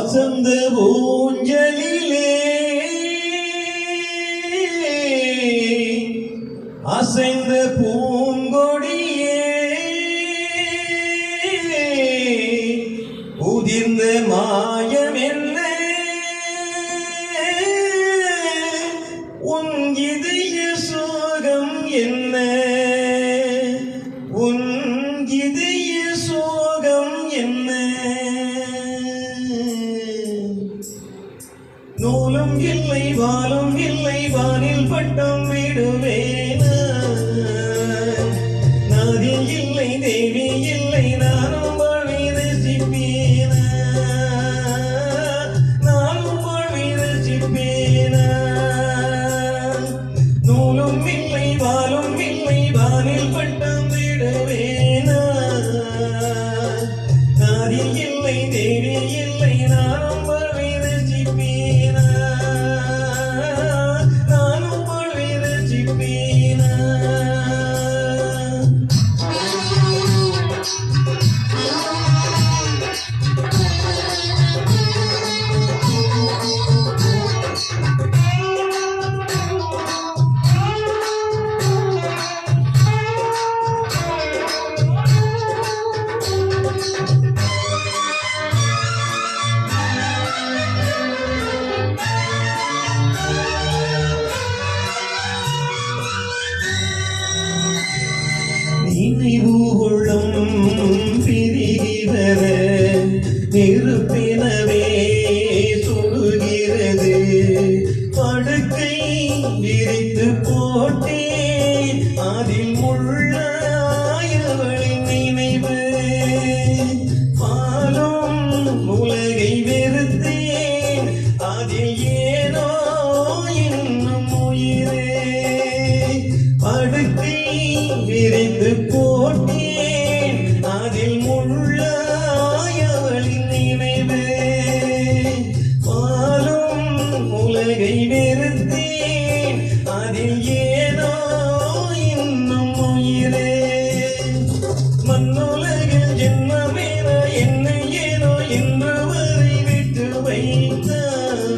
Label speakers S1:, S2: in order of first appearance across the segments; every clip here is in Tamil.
S1: வசந்த ஊஞ்சலிலே அசைந்த பூங்கொடியே உதிர்ந்த மாயம் என்ன உன் இதய சோகம் என்ன உன் இதய சோகம் என்ன நூலும் இல்லை வாலும் இல்லை வானில் பட்டம் விடுவேன் நாதி இல்லை தேவி இல்லை நானும் வாழ்வை ரசிப்பேன் நானும் வாழ்வை ரசிப்பேன் நூலும் இல்லை வாலும் இல்லை வானில் பட்டம் விடுவேன் நாதி இல்லை தேவி இல்லை நானும் வாழ்வை ரசிப்பேன் நானும் வாழ்வை ரசிப்பேன் நினைவுகளும் பிரிகிற நெருப்பினவே சுடுகிறது படுக்கை விரித்து போட்டேன் அதில் முள்ளாயவளின் நினைவு பாலும் உலகை வெறுத்தேன் அதில் ஏனோ இன்னும் உயிரே படுக்கை விரித்து போட்டேன் அதில் முள்ளாயவளின் நினைவு பாலும் உலகை வெறுத்தேன் அதில் ஏனோ இன்னும் உயிரே மண்ணுலகில் ஜென்மமேன என்னை ஏனோ இன்று வரை விட்டு வைத்தாய்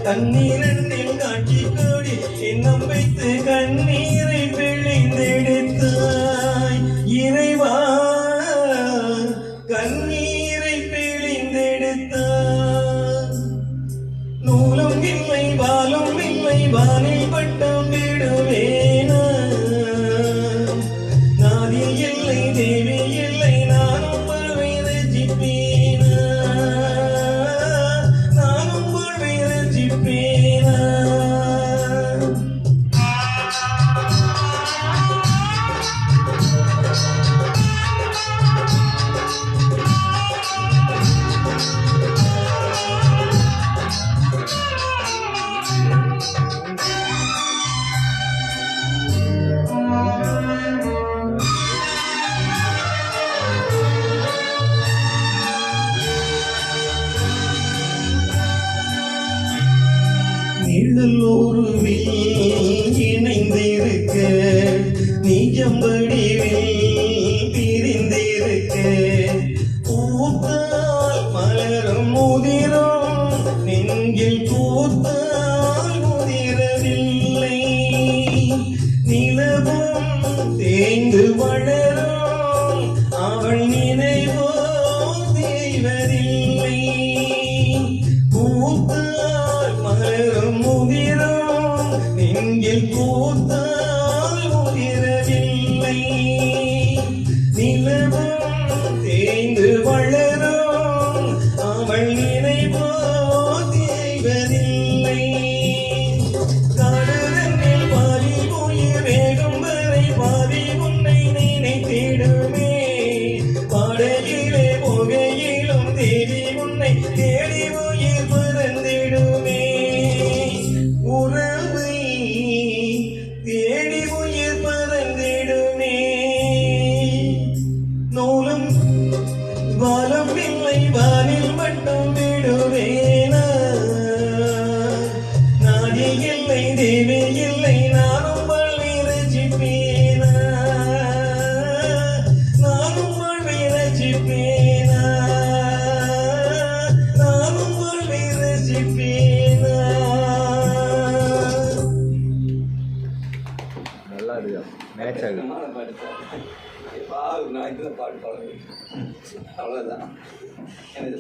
S1: கண்ணீரண்டில் காட்சி கோடி எண்ணம் வைத்து கண்ணீரை பிழிந்தெடுத்தாய் இறைவா கண்ணீரை பிழிந்தெடுத்தாய் நூலும் இல்லை வாலும் இல்லை வானில் பட்டம் விடுவேனா நாதி இல்லை தேவி இல்லை நானும் வாழ்வை ரசிப்பேனா நானும் வாழ்வை ரசிப்பேனா நிழலோருவில் இணைந்திருக்க நிஜம்படிவில் பிரிந்திருக்க பூத்தால் மலரும் முதிரும் நெஞ்சில் பூத்தால் முதிரவில்லை நிலவும் தேய்ந்து வளரும் அவள் நினைவோ தேய்வதில்லை பூத்தால் மலரும் முதிரும் நெஞ்சில் பூத்தால் முதிரவில்லை நிலவும் தேய்ந்து வளரும் அவள் நினைவோ தேய்வதில்லை காடுதன்னில் பாதி உயிர் வேகும் வரை பாதி உன்னை நினைத்திடுமே பாடையிலே போகையிலும் தேடி உன்னை தேடி உயிர் பறந்திடுமே உறவை தேடி உயிர் பறந்திடுமே நூலும் வாலும் இல்லை வானில் மட்டும் விடுவேனா நாடி இல்லை தேவி இல்லை நானும் வாழ்வை ரசிப்பேனா நானும் வாழ்வை ரசிப்பேனா
S2: கஷ்டமான பாட்டு சார். ஒரு நாளைக்கு தான் பாட்டு பாட அவ்வளோதான் எனக்கு